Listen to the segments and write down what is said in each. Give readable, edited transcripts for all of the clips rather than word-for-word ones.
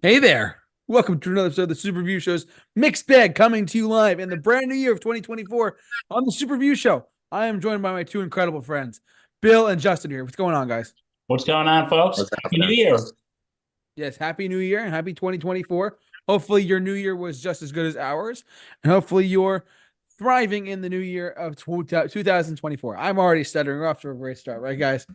Hey there. Welcome to another episode of the Super Review Show's Mixed Bag, coming to you live in the brand new year of 2024 on the Super Review Show. I am joined by my two incredible friends, Bill and Justin here. What's going on, guys? What's going on, folks? What's Happy New happening? Year. Yes, Happy New Year and Happy 2024. Hopefully, your new year was just as good as ours. And hopefully, you're thriving in the new year of 2024. I'm already stuttering. We're off to a great start, right, guys?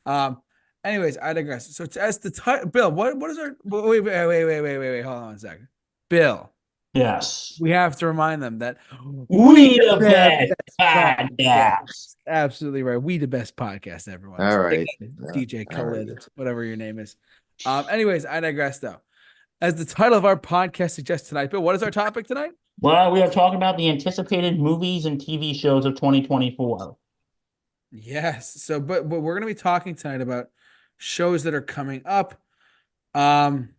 um, Anyways, I digress. So, as the title, Bill, what is our wait, hold on a second. Bill, Yes. we have to remind them that we We the the best best podcast. podcast. Absolutely right. We the best podcast, everyone. All right. DJ All right. Khalid, whatever your name is. Anyways, I digress though. As the title of our podcast suggests tonight, Bill, what is our topic tonight? Well, we are talking about the anticipated movies and TV shows of 2024. Yes. So, but we're gonna be talking tonight about shows that are coming up. Um,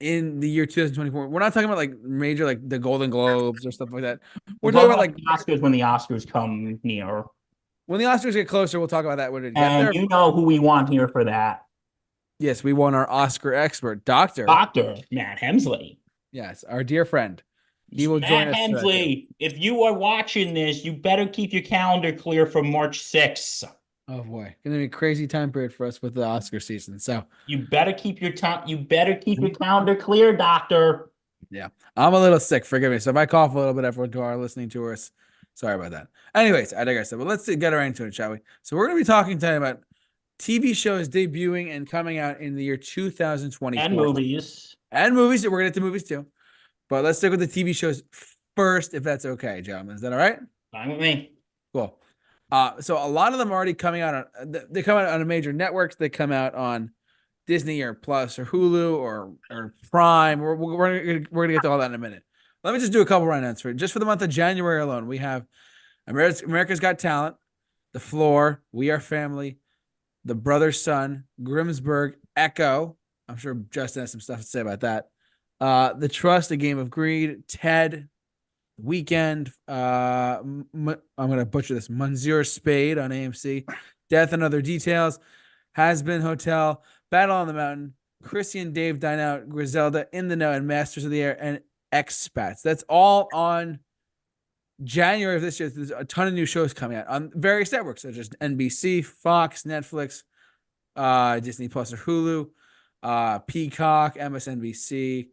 in the year 2024. We're not talking about like major like the Golden Globes or stuff like that. We're We'll talking talk about about like the Oscars when the Oscars come near. when the Oscars get closer, we'll talk about that when it get And there. you know who we want here for that. Yes, we want our Oscar expert, Doctor. Dr. Matt Hemsley. Yes, our dear friend. He will join Matt us for that too. Hemsley, if you are watching this, you better keep your calendar clear for March 6th. Oh boy, gonna be a crazy time period for us with the Oscar season. So You better keep your time. You better keep your calendar clear, Doctor. yeah, I'm a little sick. Forgive me. So if I cough a little bit, everyone to our listening to us, sorry about that. Anyways, I digress. But let's get right into it, shall we? So we're gonna be talking today about TV shows debuting and coming out in the year 2024. And movies. And movies. We're gonna get to movies too. But let's stick with the TV shows first, if that's okay, gentlemen. Is that all right? Fine with me. Cool. So a lot of them are already coming out on they come out on a major networks. They come out on Disney or Plus or Hulu or Prime. We're gonna get to all that in a minute. Let me just do a couple rundowns for just for the month of January alone. We have America's Got Talent, The Floor, We Are Family, The Brother's Son, Grimsburg, Echo. I'm sure Justin has some stuff to say about that. The Trust, A Game of Greed, Ted, Weekend. I'm gonna butcher this. Monsieur Spade on AMC. Death and Other Details. Has Been Hotel. Battle on the Mountain. Chrissy and Dave Dine Out. Griselda, In the Know, and Masters of the Air and Expats. That's all on January of this year. There's a ton of new shows coming out on various networks such as NBC, Fox, Netflix, Disney Plus or Hulu, Peacock, MSNBC,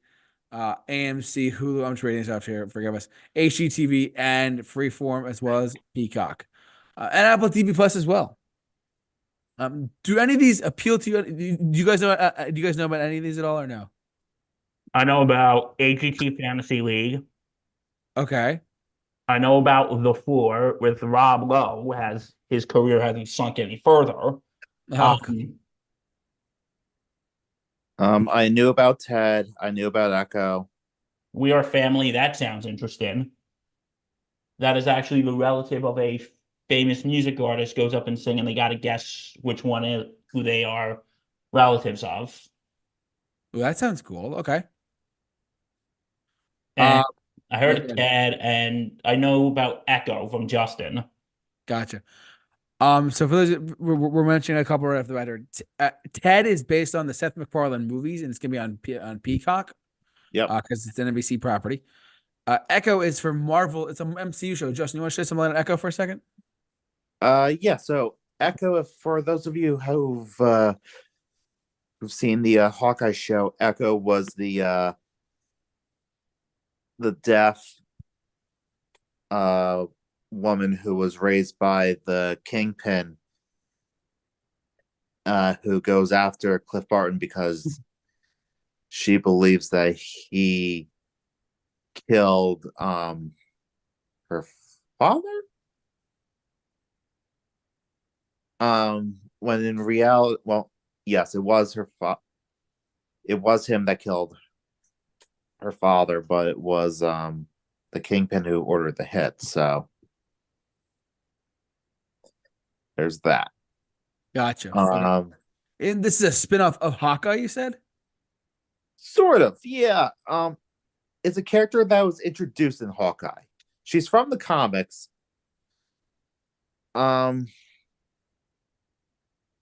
AMC, Hulu. I'm just reading this off here. Forgive us. HGTV and Freeform as well as Peacock, and Apple TV Plus as well. Do any of these appeal to you? Do you guys know? Do you guys know about any of these at all, or no? I know about AGT Fantasy League. Okay. I know about The Floor with Rob Lowe, who has his career hasn't sunk any further. Oh, I knew about Ted. I knew about Echo. We Are Family. That sounds interesting. That is actually the relative of a famous music artist goes up and sing, and they got to guess which one is who they are relatives of. well, that sounds cool. Okay. And I heard Yeah, Ted, and I know about Echo from Justin. gotcha. So for those we're mentioning a couple right off the bat here. Ted is based on the Seth MacFarlane movies, and it's gonna be on Peacock. Yep. Because it's an NBC property. Echo is for Marvel. It's an MCU show. Justin, you want to shed some light on Echo for a second? Yeah. So Echo, for those of you who've seen the Hawkeye show, Echo was the deaf woman who was raised by the Kingpin, who goes after Cliff Barton because she believes that he killed her father. When in reality, well, yes, it was it was him that killed her father, but it was the Kingpin who ordered the hit. So there's that. Gotcha. Okay. And this is a spinoff of Hawkeye, you said? Sort of, yeah. It's a character that was introduced in Hawkeye. She's from the comics.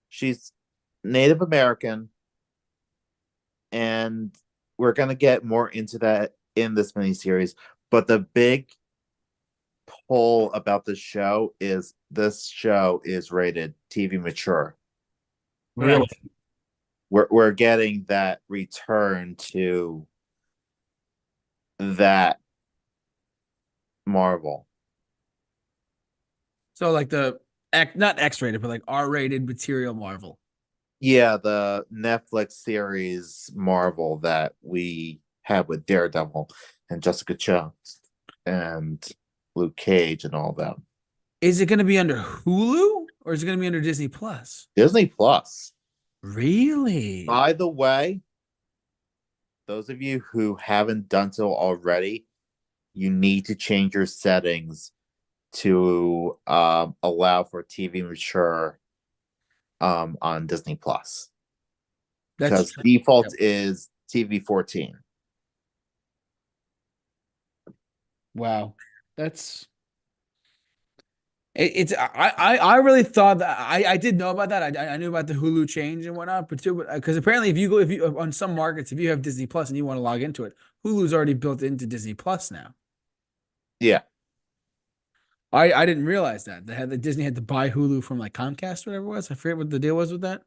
She's Native American. and we're gonna get more into that in this miniseries. But the big pull about this show is rated TV mature. Really? Correct. We're getting that return to that Marvel. So like the not X-rated, but like R-rated material Marvel. Yeah, the Netflix series Marvel that we had with Daredevil and Jessica Jones and Luke Cage and all them. Is it going to be under Hulu or is it going to be under Disney Plus? Disney Plus. Really? By the way, those of you who haven't done so already, you need to change your settings to allow for TV mature on Disney Plus. Because default is TV 14. Wow. That's it's I really thought that I did know about that. I knew about the Hulu change and whatnot, but too, because apparently if you on some markets, if you have Disney Plus and you want to log into it, Hulu's already built into Disney Plus now. Yeah. I didn't realize that. The Disney had to buy Hulu from like Comcast, whatever it was. I forget what the deal was with that.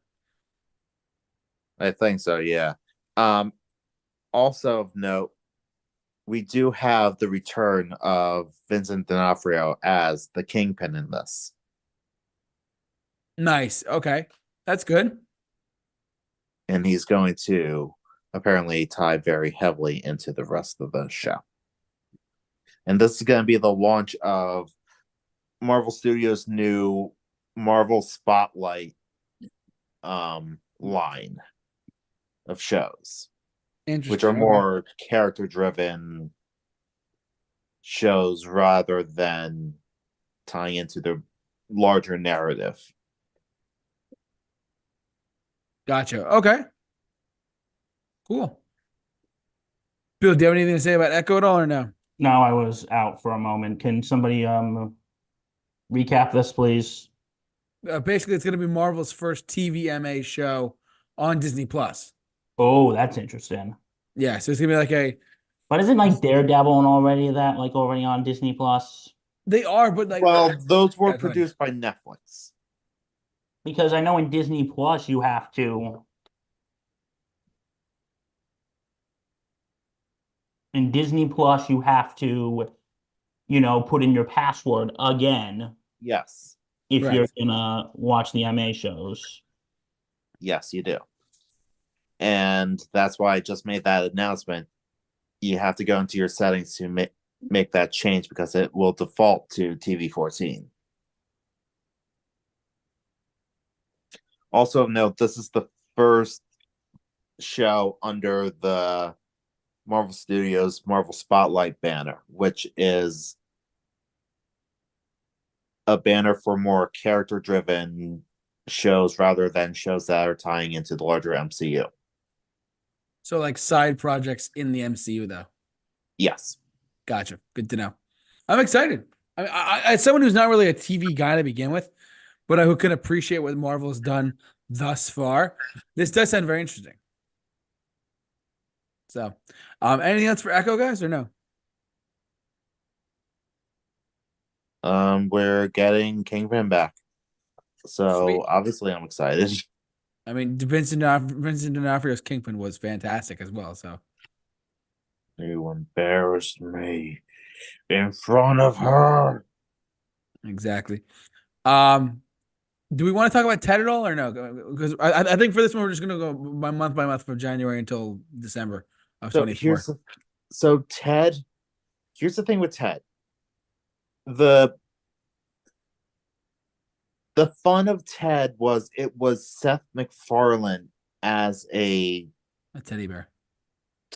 I think so, yeah. Also of note, we do have the return of Vincent D'Onofrio as the Kingpin in this. Nice. Okay. That's good. And he's going to apparently tie very heavily into the rest of the show. And this is going to be the launch of Marvel Studios' new Marvel Spotlight line of shows, which are more character-driven shows rather than tying into the larger narrative. Gotcha. Okay. Cool. Bill, do you have anything to say about Echo at all or no? No, I was out for a moment. Can somebody recap this, please? Basically, it's going to be Marvel's first TVMA show on Disney Plus. Oh, that's interesting. Yeah, so it's going to be like a. But isn't like Daredevil and already on Disney Plus? They are, but like. Well, those were Yeah, go ahead. produced by Netflix. Because I know in Disney Plus you have to. In Disney Plus, you have to, put in your password again Yes. if you're Correct. gonna watch the MA shows. Yes, you do. And that's why I just made that announcement. You have to go into your settings to make that change because it will default to TV 14. Also note, this is the first show under the Marvel Studios Marvel Spotlight banner, which is a banner for more character-driven shows rather than shows that are tying into the larger MCU. So like side projects in the MCU though. Yes. Gotcha. Good to know. I'm excited. As someone who's not really a TV guy to begin with, but who can appreciate what Marvel has done thus far, this does sound very interesting. So, anything else for Echo, guys, or no? We're getting Kingpin back. So Sweet. obviously I'm excited. I mean, Vincent D'Onofrio's Kingpin was fantastic as well. So You embarrassed me in front of her. exactly. Do we want to talk about Ted at all or no? Because I think for this one we're just gonna go by month from January until December of 24. Ted. Here's the thing with Ted. The fun of Ted was it was Seth MacFarlane as a teddy bear.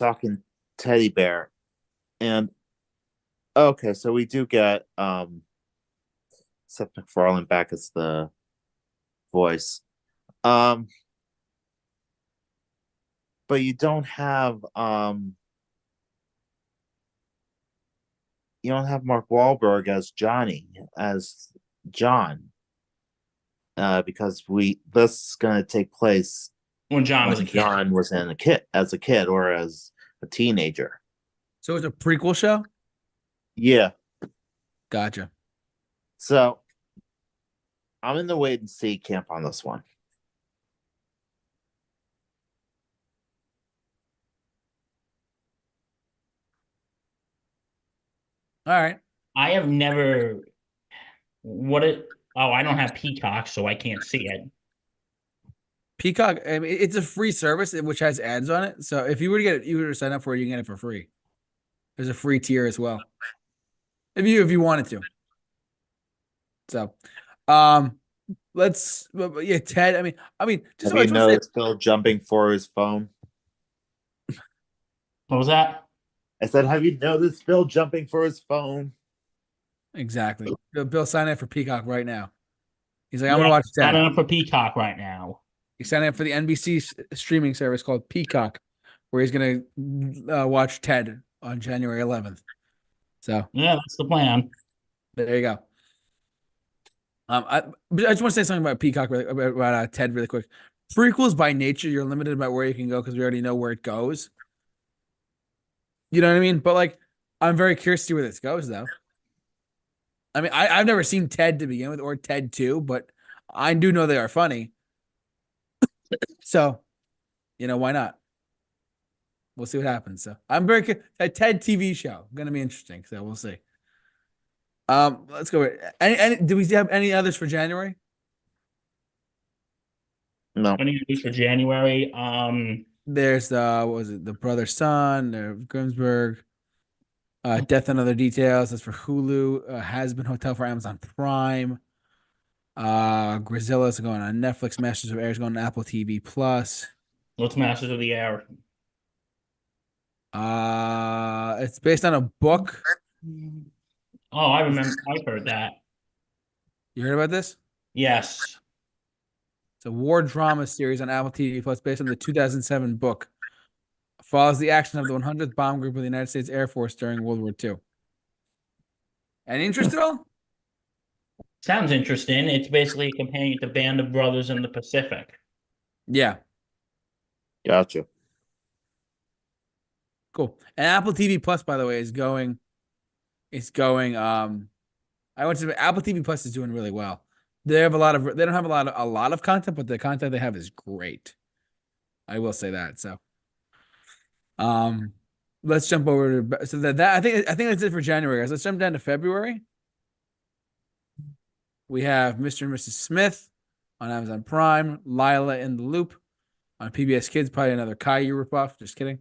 talking teddy bear. And okay, so we do get Seth MacFarlane back as the voice. But you don't have Mark Wahlberg as John. Because this is gonna take place when John was a when kid. John was as a kid or as a teenager. So it's a prequel show? Yeah. Gotcha. So I'm in the wait and see camp on this one. All right. I have never. What it? Oh, I don't have Peacock, so I can't see it. Peacock, I mean, it's a free service which has ads on it. So if you were to get it, you were to sign up for it, you can get it for free. There's a free tier as well. If you wanted to. So let's yeah, Ted. I mean, just Have I you just want to say noticed Phil jumping for his phone? What was that? I said, have you noticed Phil jumping for his phone? exactly. Bill sign up for Peacock right now. He's like, I'm Yeah, gonna watch Ted. signing up for Peacock right now. He's signing up for the NBC streaming service called Peacock, where he's gonna watch Ted on January 11th. So Yeah, that's the plan. there you go. But I just want to say something about Peacock, about Ted, really quick. Prequels by nature, you're limited about where you can go because we already know where it goes. You know what I mean? But like, I'm very curious to see where this goes, though. I mean, I've never seen Ted to begin with or Ted 2, but I do know they are funny. So, why not? We'll see what happens. So, I'm very a Ted TV show going to be interesting. So we'll see. Let's go. Do we have any others for January? No. Any news for January? There's what was it? The Brother Son, Grimsburg. Death and Other Details. That's for Hulu. Has Been Hotel for Amazon Prime. Grizilla's going on Netflix. Masters of Air is going on Apple TV Plus. What's Masters of the Air? It's based on a book. Oh, I remember. I've heard that. You heard about this? Yes. It's a war drama series on Apple TV Plus based on the 2007 book. Follows the action of the 100th Bomb Group of the United States Air Force during World War II. Any interest at all? Sounds interesting. It's basically a companion to Band of Brothers in the Pacific. Yeah. Gotcha. Cool. And Apple TV Plus, by the way, is going. It's going. I want to say Apple TV Plus is doing really well. They have a lot of. They don't have a lot of content, but the content they have is great. I will say that. So, let's jump over to so that I think that's it for January, guys. Let's jump down to February. We have Mr. and Mrs. Smith on Amazon Prime, Lila in the Loop on PBS Kids, probably another Caillou ripoff. Just kidding.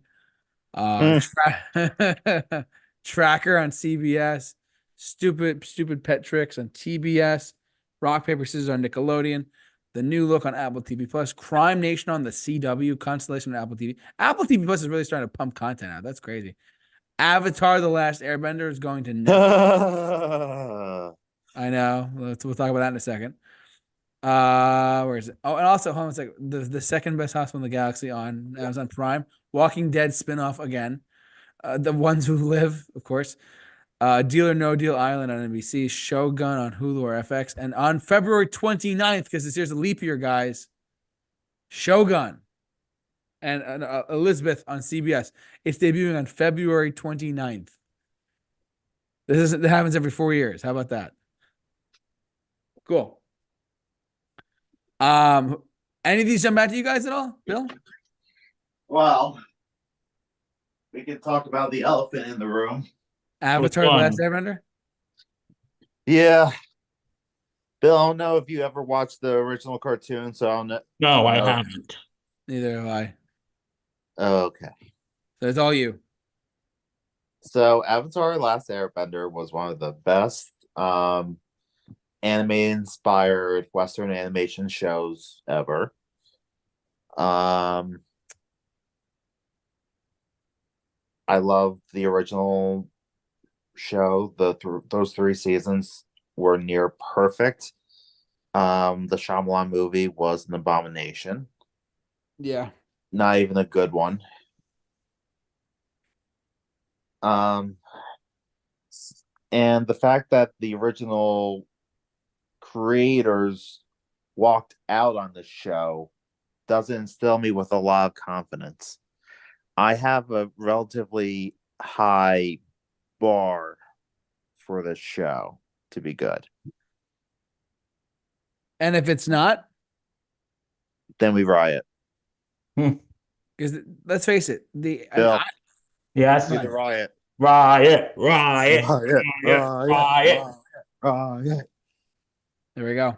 Tracker on CBS, stupid pet tricks on TBS, Rock Paper Scissors on Nickelodeon, The New Look on Apple TV Plus, Crime Nation on the CW, Constellation on Apple TV. Apple TV Plus is really starting to pump content out. That's crazy. Avatar: The Last Airbender is going to Netflix. I know. We'll talk about that in a second. Where is it? Oh, and also, hold on a second. The second best hospital in the galaxy on Amazon Prime. Walking Dead spinoff again. The Ones Who Live, of course. Deal or No Deal Island on NBC. Shogun on Hulu or FX. And on February 29th, because this year's a leap year, guys, Shogun and Elizabeth on CBS. It's debuting on February 29th. That happens every 4 years. How about that? Cool. Any of these jump out to you guys at all, Bill? Well, we can talk about the elephant in the room. Avatar: The Last Airbender? Yeah. Bill, I don't know if you ever watched the original cartoon, so I don't know. No, I haven't. Neither have I. Okay. So it's all you. So Avatar: Last Airbender was one of the best anime inspired Western animation shows ever. I love the original show. Those 3 seasons were near perfect. The Shyamalan movie was an abomination. Yeah. Not even a good one. And the fact that the original creators walked out on the show doesn't instill me with a lot of confidence. I have a relatively high bar for this show to be good. And if it's not, Then we riot. because let's face it, Bill, Yes. do the riot. Riot, riot, Riot, riot, riot, riot. riot. there we go.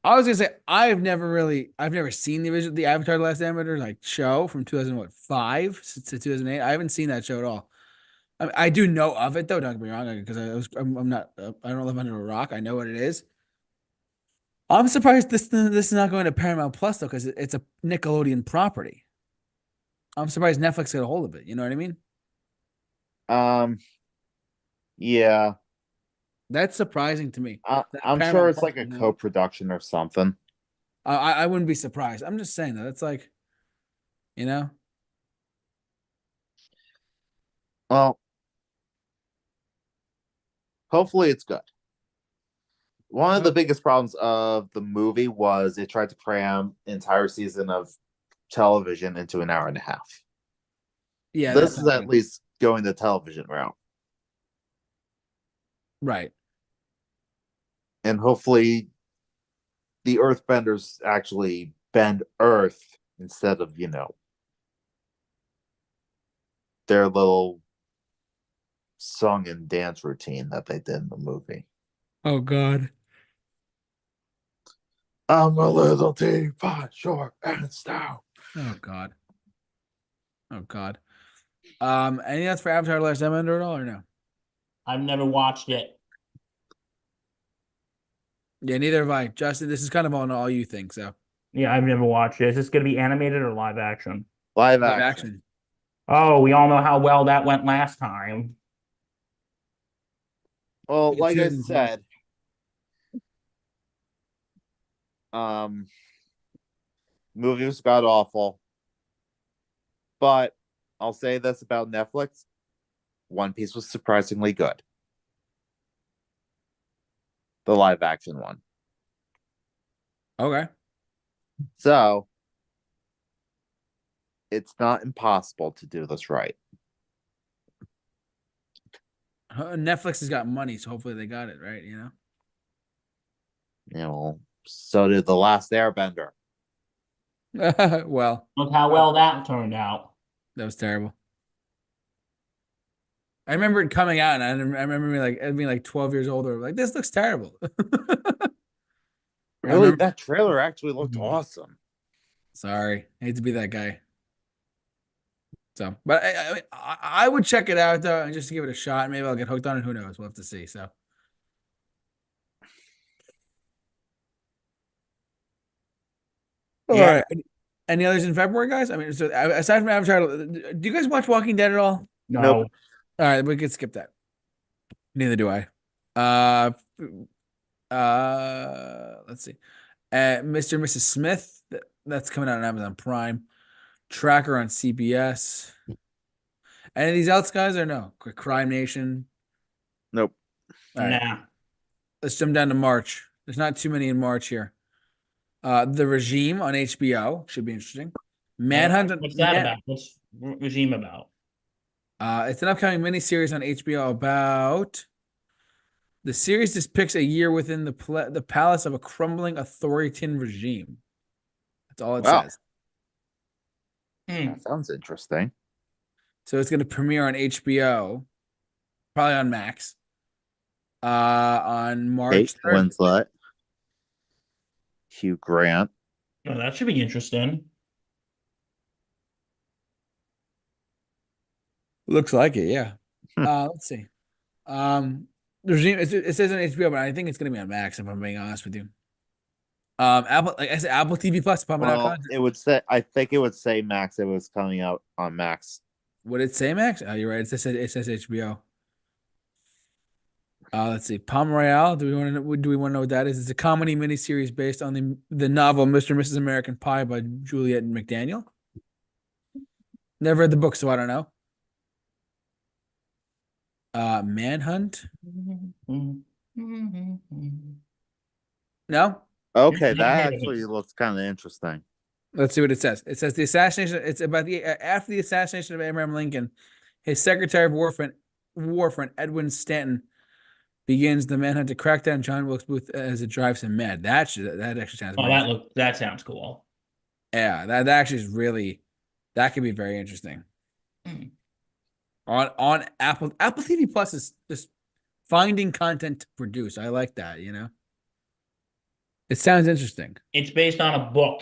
I was gonna say I've never seen the Avatar: The Last Airbender like show from 2005 to 2008. I haven't seen that show at all. I do know of it though. Don't get me wrong, because I'm not I don't live under a rock. I know what it is. I'm surprised this is not going to Paramount Plus though, because it's a Nickelodeon property. I'm surprised Netflix got a hold of it. You know what I mean? Yeah. That's surprising to me. That I'm sure Paramount it's Plus like a would know. co-production or something. I wouldn't be surprised. I'm just saying that. It's like, you know, Well, hopefully it's good. One of the biggest problems of the movie was it tried to cram an entire season of television into an hour and a half. yeah, This that's is not at good. least going the television route. Right. And hopefully the Earthbenders actually bend Earth instead of, their little song and dance routine that they did in the movie. Oh God. I'm a little teapot, short and stout. Oh God. Oh God. Anything else for Avatar: The Last Airbender at all or no? I've never watched it. Yeah, neither have I. Justin, this is kind of on all you think. So Yeah, I've never watched it. Is this going to be animated or live action? Live live action. action. Oh, we all know how well that went last time. Well, like I Shouldn't. said, movie was god awful. But I'll say this about Netflix: One Piece was surprisingly good. The live action one. Okay. So it's not impossible to do this right. Netflix has got money, so hopefully they got it right. You So did The Last Airbender. know. Well, Look how well that turned out. that was terrible. I remember it coming out, and I remember being like 12 years older. Like, this looks terrible. Really, remember- that trailer actually looked Mhm. awesome. Sorry, I hate to be that guy. So, but I would check it out though, and just to give it a shot. Maybe I'll get hooked on it. Who knows? We'll have to see. So, all Yeah. right. Any others in February, guys? I mean, so aside from Avatar, do you guys watch Walking Dead at all? No. Nope. All right, we could skip that. Neither do I. Let's see. Mr. and Mrs. Smith. That's coming out on Amazon Prime. Tracker on CBS. Any of these else, guys, or no? Quick Crime Nation. Nope. All right. Nah. Let's jump down to March. There's not too many in March here. The Regime on HBO should be interesting. Manhunt. What's that about? What's Regime about? It's an upcoming miniseries on HBO about the series depicts a year within the palace of a crumbling authoritarian regime. That's all it Wow. says. That sounds interesting. So it's going to premiere on HBO, probably on Max, on March Kate 3rd. Winslet, Hugh Grant. Oh, that should be interesting. Looks like it, yeah. Let's see. The regime. It says on HBO, but I think it's going to be on Max. If I'm being honest with you. Apple, like I said, Apple TV Plus pumping out Well, content. it would say. I think it would say Max. It was coming out on Max. Would it say Max? Oh, you're right. It says HBO. Let's see. Palm Royale. Do we want to know what that is? It's a comedy miniseries based on the novel Mr. and Mrs. American Pie by Juliet McDaniel. Never read the book, so I don't know. Manhunt. No. Okay, Yeah, that I've heard of actually it. looks kind of interesting. Let's see what it says. It says the assassination. It's about the after the assassination of Abraham Lincoln, his Secretary of War friend Edwin Stanton begins the manhunt to crack down John Wilkes Booth as it drives him mad. That actually sounds Oh, pretty. that sounds cool. Yeah, that actually is really that could be very interesting. Hmm. On Apple TV Plus is just finding content to produce. I like that, It sounds interesting. It's based on a book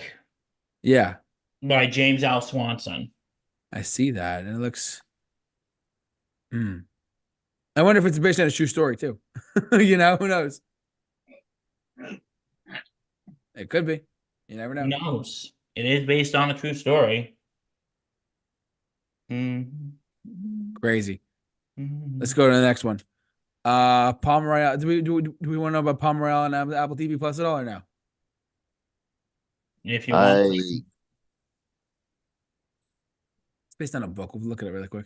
Yeah, by James L. Swanson. I see that. And it looks I wonder if it's based on a true story too. Who knows? It could be. You never Who know. knows? It is based on a true story. Mhm. Crazy. Mhm. Let's go to the next one. Palm Royale. Do we want to know about Palm Royale on Apple TV Plus at all or no? If you want. I It's based on a book. We'll look at it really quick.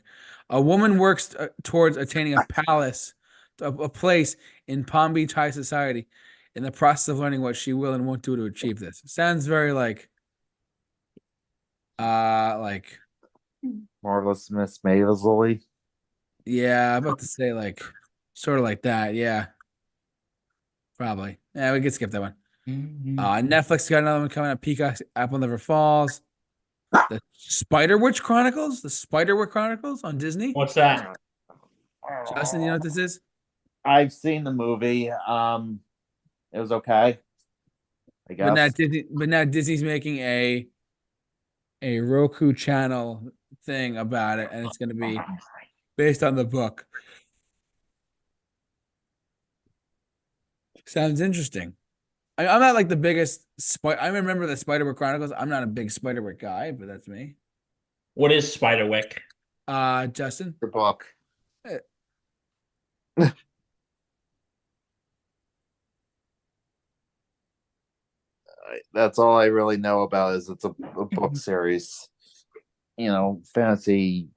A woman works towards attaining a palace, a place in Palm Beach high society, in the process of learning what she will and won't do to achieve this. Sounds very like Marvelous Miss Maisel. yeah, I'm about to say sort of like that. Yeah, probably. Yeah, we could skip that one. Netflix got another one coming out. Peacock, Apple Never Falls. The Spider Witch Chronicles on Disney. What's that? Justin, you know what this is? I've seen the movie. It was okay. I But now guess. Disney's making a Roku channel thing about it, and it's going to be based on the book. Sounds interesting. I'm not like the biggest I remember the Spider-Witch Chronicles. I'm not a big Spider-Witch guy, but that's me. What is Spiderwick? Justin. The book. Eh. That's all I really know about is it's a book series. Fantasy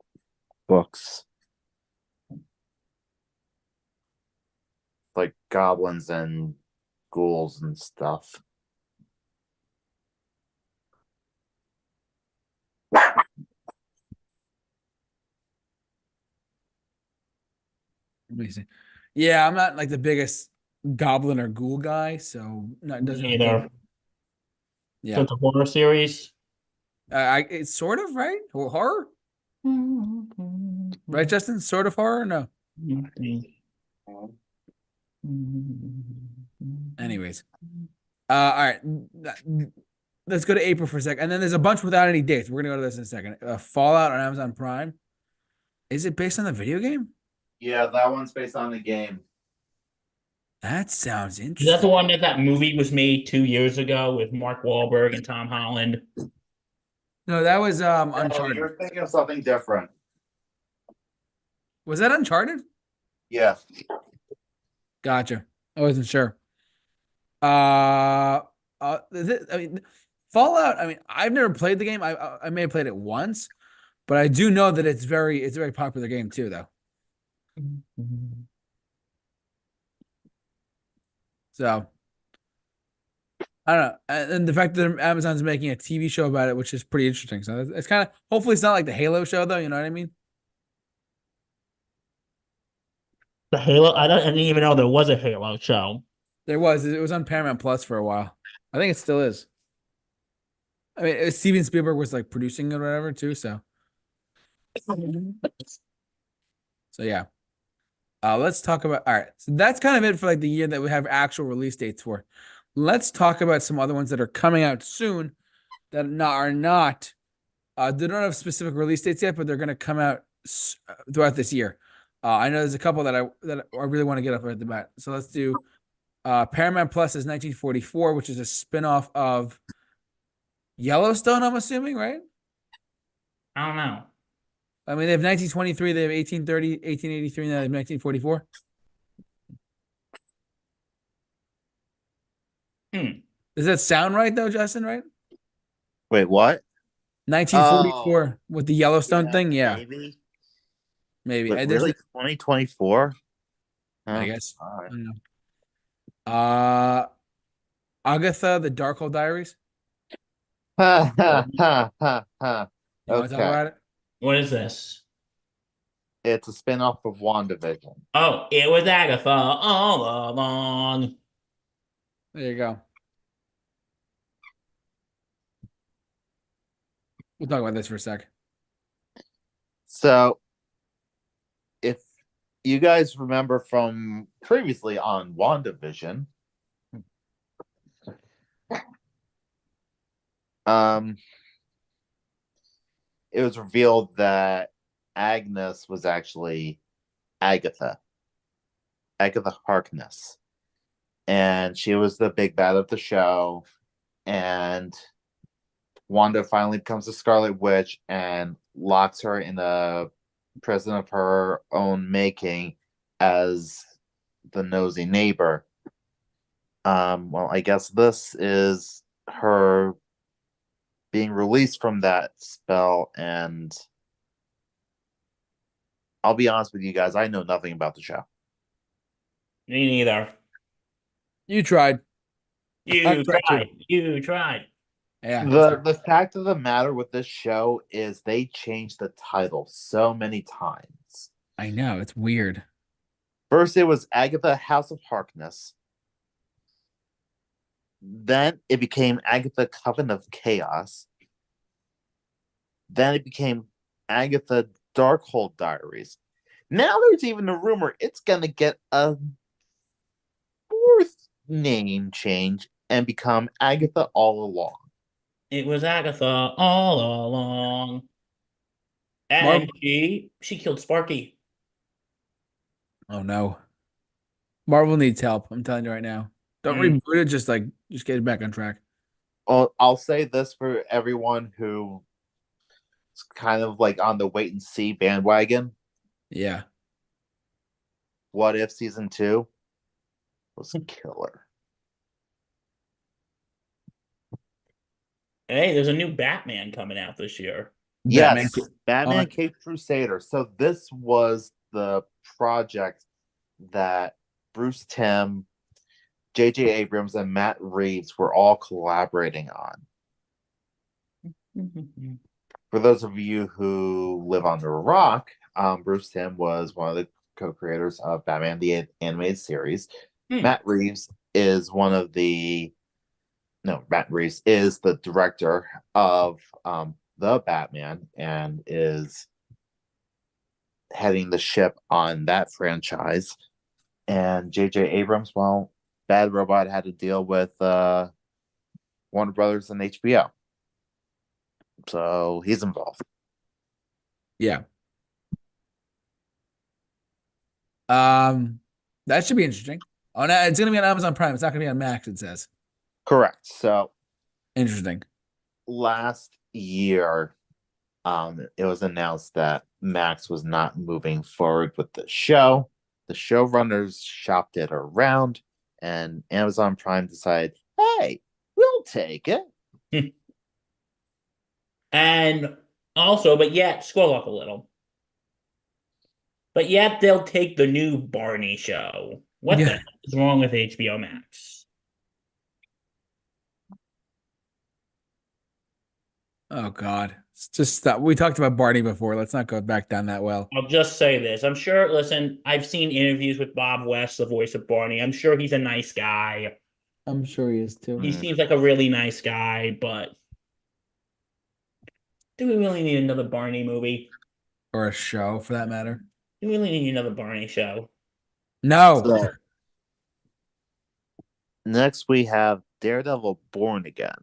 books. Like goblins and ghouls and stuff. Let me see. Yeah, I'm not like the biggest goblin or ghoul guy, so it doesn't. Either. Yeah, So it's a horror series. it's sort of right horror, right, Justin? Sort of horror, no. Anyways, all right. Let's go to April for a second, and then there's a bunch without any dates. We're gonna go to this in a second. Fallout on Amazon Prime. Is it based on the video game? Yeah, that one's based on the game. That sounds Is that interesting. the one that movie was made 2 years ago with Mark Wahlberg and Tom Holland? No, that was No, Uncharted. you're thinking of something different. Was that Uncharted? Yeah. Gotcha. I wasn't sure. I mean, Fallout. I mean, I've never played the game. I may have played it once, but I do know that it's a very popular game too, though. So I don't know, and the fact that Amazon's making a TV show about it, which is pretty interesting. So it's kind of hopefully it's not like the Halo show, though. You know what I mean? The Halo. I didn't even know there was a Halo show. It was on Paramount Plus for a while. I think it still is. I mean, Steven Spielberg was like producing it or whatever too. So yeah. Let's talk about all right. So that's kind of it for like the year that we have actual release dates for. Let's talk about some other ones that are coming out soon that are not. They don't have specific release dates yet, but they're going to come out throughout this year. I know there's a couple that I really want to get up at the bat. So let's do Paramount Plus is 1944, which is a spinoff of Yellowstone, I'm assuming, right? I don't know. I mean, they have 1923, they have 1830, 1883, and they have 1944. Does that sound right, though, Justin, right? Wait, what? 1944 with the Yellowstone thing? Yeah, Maybe. maybe. But really, 2024? I guess. All right. I don't know. Agatha, the Darkhold Diaries. Ha ha ha ha ha. You want to talk Okay. about it? What is this? It's a spin-off of WandaVision. Oh, it was Agatha all along. There you go. We'll talk about this for a sec. So if you guys remember from previously on WandaVision, um, it was revealed that Agnes was actually Agatha, Agatha Harkness, and she was the big bad of the show. And Wanda finally becomes a Scarlet Witch and locks her in a prison of her own making as the nosy neighbor. Well, I guess this is her being released from that spell, and I'll be honest with you guys, I know nothing about the show. Me neither. You tried. You tried too. tried. You tried. Yeah. The fact of the matter with this show is they changed the title so many times. I know. It's weird. First, it was Agatha House of Harkness. Then it became Agatha Coven of Chaos. Then it became Agatha Darkhold Diaries. Now there's even a rumor it's going to get a fourth name change and become Agatha All Along. It was Agatha all along. And Marvel. she killed Sparky. Oh no. Marvel needs help. I'm telling you right now. Don't Mm. reboot it. Just get it back on track. I'll say this for everyone who is kind of like on the wait and see bandwagon. Yeah. What If season 2 was killer. Hey, there's a new Batman coming out this year. Yes, Batman. Batman Caped Crusader. So this was the project that Bruce Timm, J.J. Abrams, and Matt Reeves were all collaborating on. For those of you who live under a rock, Bruce Timm was one of the co-creators of Batman the Animated Series. Matt Reeves is Matt Reeves is the director of the Batman and is heading the ship on that franchise. And J.J. Abrams, well, Bad Robot had to deal with Warner Brothers and HBO. So he's involved. Yeah. That should be interesting. Oh no, it's gonna be on Amazon Prime. It's not gonna be on Max, it says. Correct. So Interesting. last year, it was announced that Max was not moving forward with the show. The showrunners shopped it around, and Amazon Prime decided, hey, we'll take it. And also, but yet, scroll up a little. But yet, they'll take the new Barney show. What the Yeah. hell is wrong with HBO Max? Oh God. It's just stop. We talked about Barney before. Let's not go back down that well. I'll just say this. I'm sure, listen, I've seen interviews with Bob West, the voice of Barney. I'm sure he's a nice guy. I'm sure he is too. He seems like a really nice guy, but do we really need another Barney movie? Or a show for that matter. Do we really need another Barney show? No. So, next, we have Daredevil Born Again.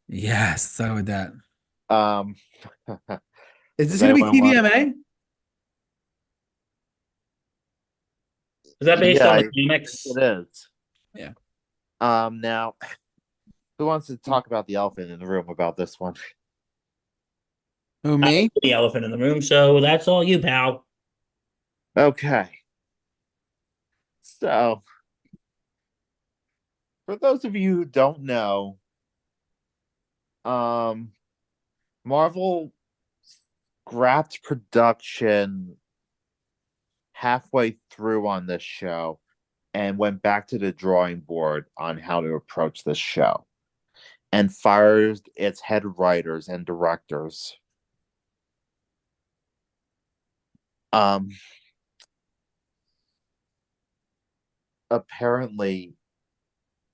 Yes, so with that. Um, Is this Does gonna be anyone want- TVMA? Is that based Yeah, on the it comics? it is. Yeah. Now, who wants to talk about the elephant in the room about this one? Who, me? The elephant in the room, so that's all you, pal. Okay. So, for those of you who don't know, Marvel scrapped production halfway through on this show and went back to the drawing board on how to approach this show. and fired its head writers and directors. Um, Apparently,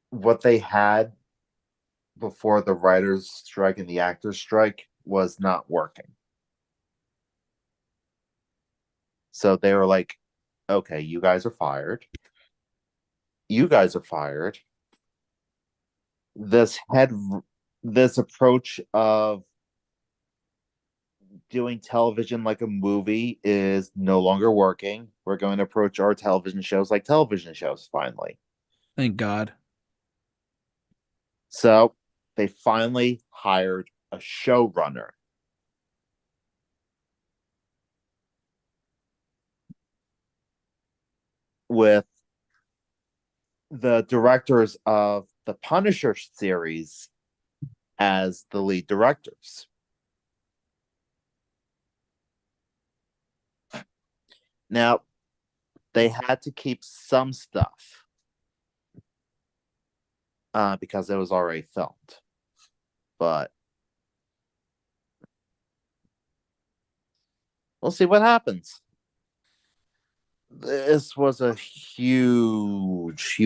what they had before the writers' strike and the actors' strike was not working. So they were like, okay, you guys are fired. You guys are fired. This approach of doing television like a movie is no longer working. We're going to approach our television shows like television shows finally. Thank God. So they finally hired a showrunner. With the directors of the Punisher series as the lead directors. Now, they had to keep some stuff because it was already filmed. But we'll see what happens. This was a huge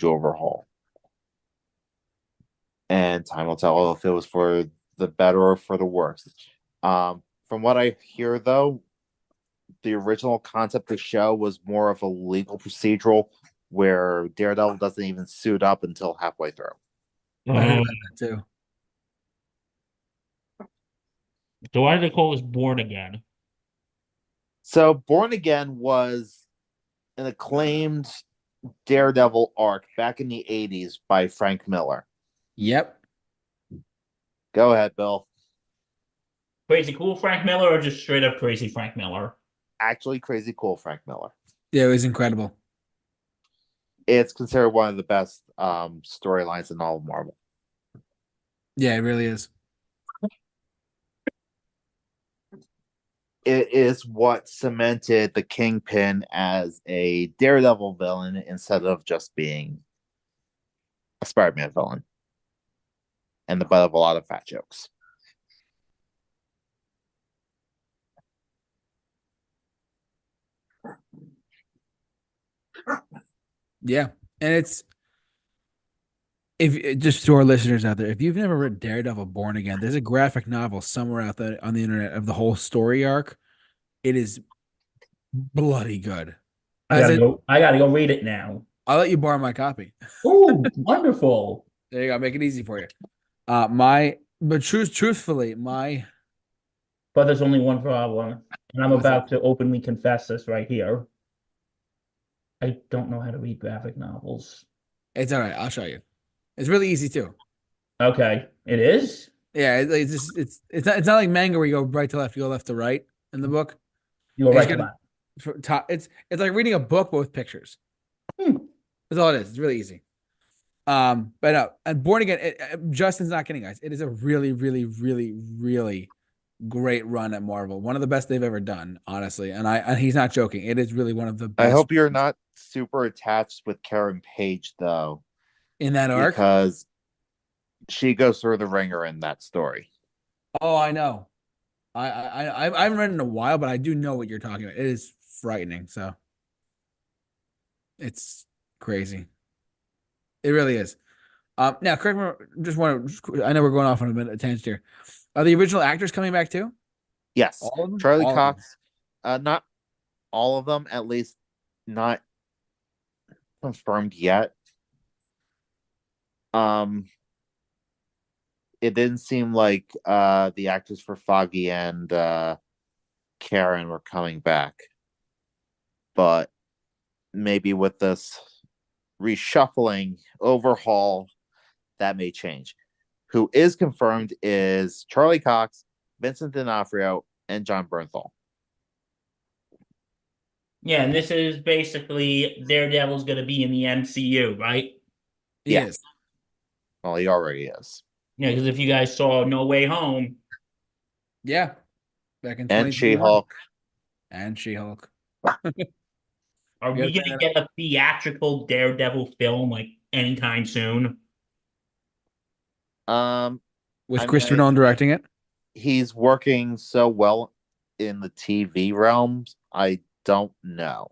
overhaul. And time will tell if it was for the better or for the worse. From what I hear, though, the original concept of the show was more of a legal procedural where Daredevil doesn't even suit up until halfway through. I heard about that too. So why do they call this Born Again? So, Born Again was an acclaimed Daredevil arc back in the 80s by Frank Miller. Yep. Go ahead, Bill. Crazy cool Frank Miller or just straight up crazy Frank Miller? Actually, crazy cool Frank Miller. Yeah, it was incredible. It's considered one of the best storylines in all of Marvel. Yeah, it really is. It is what cemented the Kingpin as a Daredevil villain instead of just being a Spider-Man villain and the butt of a lot of fat jokes. Yeah. And it's if just to our listeners out there, if you've never read Daredevil Born Again, there's a graphic novel somewhere out there on the internet of the whole story arc. It is bloody good. As it, I gotta go read it now. I'll let you borrow my copy. Oh, wonderful. There you go. Make it easy for you. Truthfully, my But there's only one problem. And I'm what's about that? to openly confess this right here. I don't know how to read graphic novels. It's all right. I'll show you. It's really easy too. Okay. It is? Yeah, it's just it's not like manga where you go right to left, you go left to right in the book. You were It's right to gonna that. top. It's like reading a book but with pictures. Hmm. That's all it is. It's really easy. But no, and Born Again. Justin's not kidding, guys. It is a really, really, really, really great run at Marvel. One of the best they've ever done, honestly. And he's not joking. It is really one of the I best hope you're not super attached with Karen Page, though, in that arc. because she goes through the ringer in that story. Oh, I know. I haven't read it in a while, but I do know what you're talking about. It is frightening. So it's crazy. It really is. Now, correct me. I know we're going off on a bit of a tangent here. Are the original actors coming back too? Yes, All of them? Charlie All of them. Cox. Not all of them, at least not confirmed yet. It didn't seem like the actors for Foggy and Karen were coming back, but maybe with this reshuffling overhaul, that may change. Who is confirmed is Charlie Cox, Vincent D'Onofrio, and John Bernthal. Yeah, and this is basically Daredevil's gonna be in the MCU, right? He Yeah. is. Well, he already is. Yeah, because if you guys saw No Way Home, Yeah. Back in And 2021. She-Hulk. And She-Hulk. are You we gotta gonna get a theatrical Daredevil film like anytime soon? with I mean, Christopher Nolan directing it. he's working so well in the TV realms. I don't know.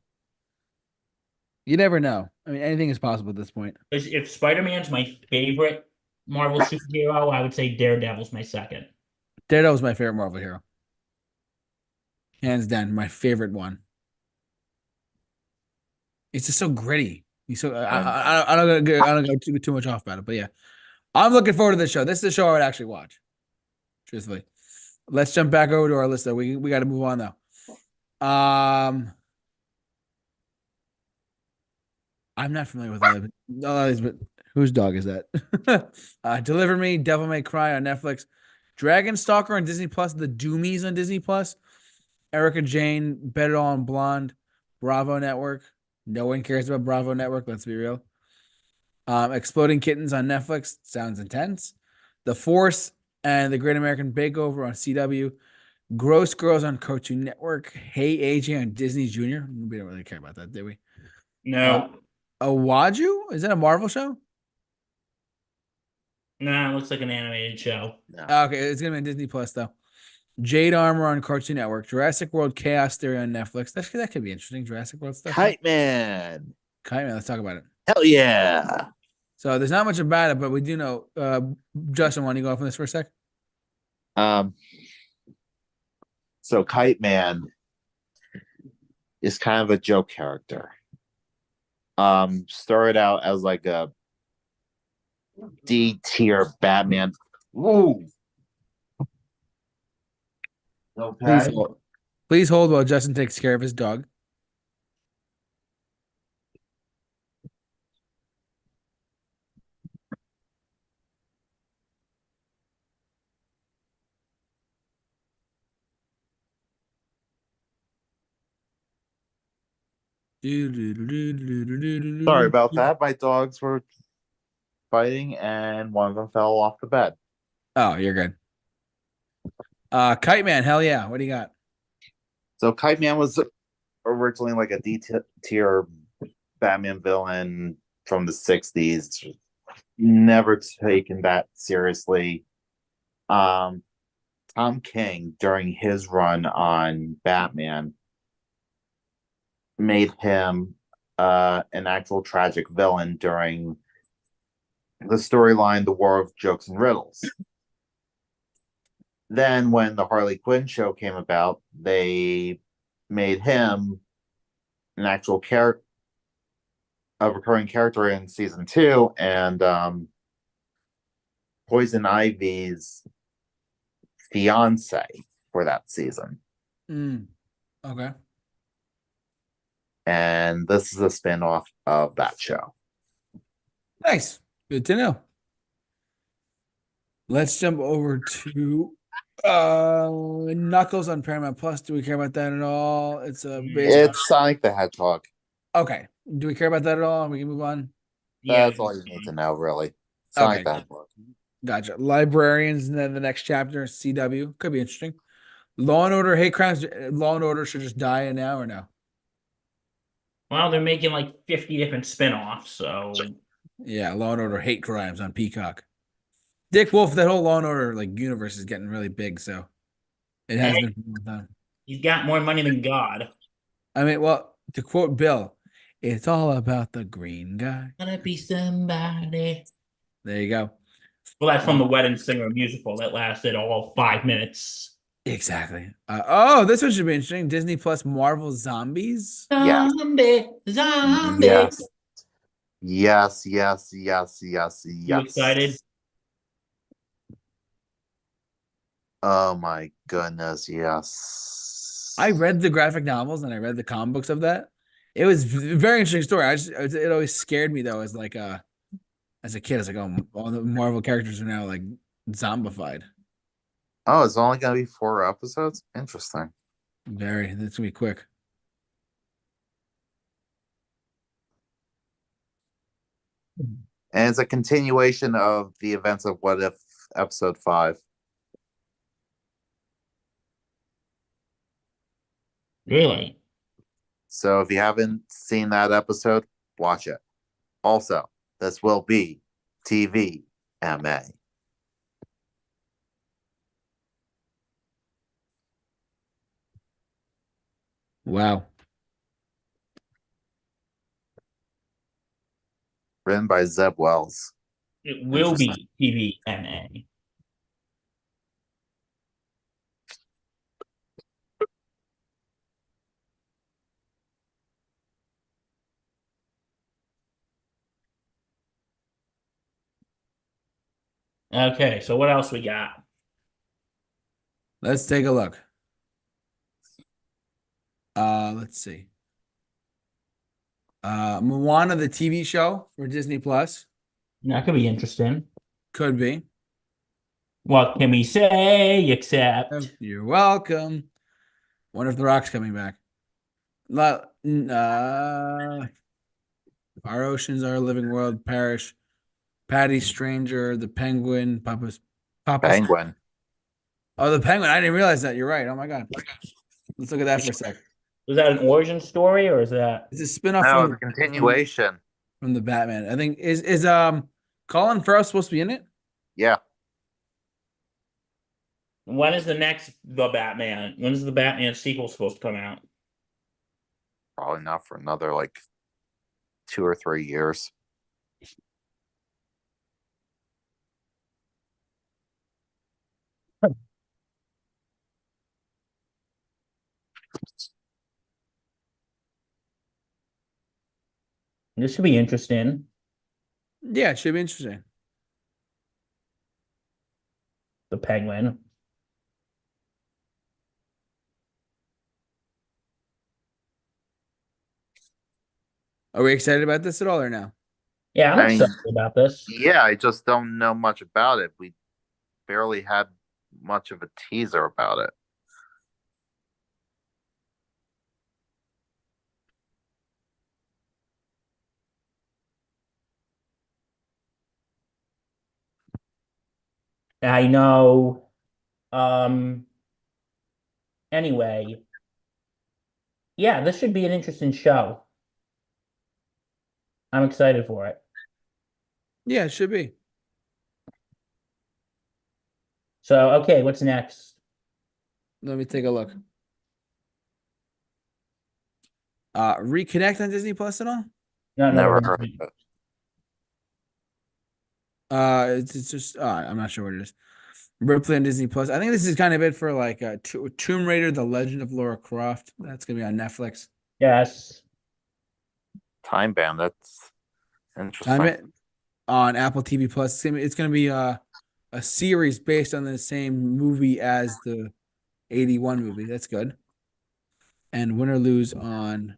You never know. I mean, anything is possible at this point. If Spider-Man's my favorite Marvel superhero, I would say Daredevil's my second. Daredevil's my favorite Marvel hero, hands down, my favorite one. It's just so gritty. He's so I don't go too much off about it, but yeah, I'm looking forward to this show. This is the show I would actually watch. Truthfully, let's jump back over to our list though. We got to move on though. I'm not familiar with all of these, but whose dog is that? Deliver Me, Devil May Cry on Netflix, Dragon Stalker on Disney Plus, The Doomies on Disney Plus, Erica Jane, Better on Blonde, Bravo Network. No one cares about Bravo Network. Let's be real. Exploding Kittens on Netflix. Sounds intense. The Force and The Great American Bakeover on CW. Gross Girls on Cartoon Network. Hey AJ on Disney Junior. We don't really care about that, did we? No, Awaju? Is that a Marvel show? no, it looks like an animated show. No. Okay, it's gonna be on Disney Plus though. Jade Armor on Cartoon Network. Jurassic World Chaos Theory on Netflix. That could be interesting. Jurassic World stuff. Kite Man. Kite Man. Let's talk about it. Hell yeah. So there's not much about it, but we do know. Justin, want to go off on this for a sec? So Kite Man is kind of a joke character. Started out as like a D tier Batman. Woo. Okay. Please hold while Justin takes care of his dog. Sorry about that. My dogs were fighting and one of them fell off the bed. Oh, you're good. Kite Man, hell yeah. What do you got? So Kite Man was originally like a D tier Batman villain from the 60s. Never taken that seriously. Tom King, during his run on Batman, made him an actual tragic villain during the storyline The War of Jokes and Riddles. Then when the Harley Quinn show came about, they made him an actual character, a recurring character in season 2, and Poison Ivy's fiance for that season. Okay. And this is a spin-off of that show. Nice. Good to know. Let's jump over to Knuckles on Paramount Plus. Do we care about that at all? It's It's Sonic the Hedgehog. Okay. Do we care about that at all? We can move on. That's all you need to know, really. Sonic the Hedgehog. Gotcha. Librarians, and then the next chapter, CW. Could be interesting. Law and Order, hate crimes. Law and Order should just die now or no? Well, they're making like 50 different spin-offs, so Yeah, Law and Order, hate crimes on Peacock. Dick Wolf, that whole Law and Order like universe is getting really big, so it has been for a long time. he's got more money than God. I mean, well, to quote Bill, it's all about the green guy. Gonna be somebody. There you go. Well, that's from the Wedding Singer musical that lasted all 5 minutes. Exactly. Oh, this one should be interesting. Disney Plus Marvel Zombies. Yes. Zombie. Yes. Yes, yes, yes, yes, You yes. excited? Oh my goodness, yes. I read the graphic novels and I read the comic books of that. It was a very interesting story. It always scared me though, as like as a kid. I was like, oh, all the Marvel characters are now like zombified. Oh, it's only gonna be 4 episodes? Interesting. Very. That's gonna be quick. And it's a continuation of the events of What If episode 5. Really? So if you haven't seen that episode, watch it. Also, this will be TVMA. Wow. Written by Zeb Wells. It will Interesting. be TVNA. Okay, so what else we got? Let's take a look. Let's see. Moana, the TV show for Disney Plus. That could be interesting. Could be. What can we say Oh, except you're welcome. Wonder if The Rock's coming back. Our oceans, our living world, perish. Patty Stranger, the Penguin, Papa's. Penguin. Oh, the Penguin. I didn't realize that. You're right. Oh my God. Let's look at that for a sec. was that an origin story or is that It's a spinoff No, from the continuation. from the Batman. I think is Colin Farrell supposed to be in it? Yeah, when is the next The Batman? When is the Batman sequel supposed to come out? probably not for another like 2 or 3 years. This should be interesting. Yeah, it should be interesting. The Penguin. Are we excited about this at all or no? Yeah, I'm I mean, excited about this. yeah, I just don't know much about it. We barely had much of a teaser about it. I know. Um. Anyway, yeah, this should be an interesting show. I'm excited for it. Yeah, it should be. So, okay, what's next? Let me take a look. Reconnect on Disney Plus at all? No, never Never heard heard of of it. it. It's just I'm not sure what it is. Ripley on Disney Plus. I think this is kind of it for like Tomb Raider: The Legend of Lara Croft. That's gonna be on Netflix. Yes. Time Band. That's I'm interesting. it on Apple TV Plus. It's gonna be a series based on the same movie as the 81 movie. That's good. And Win or Lose on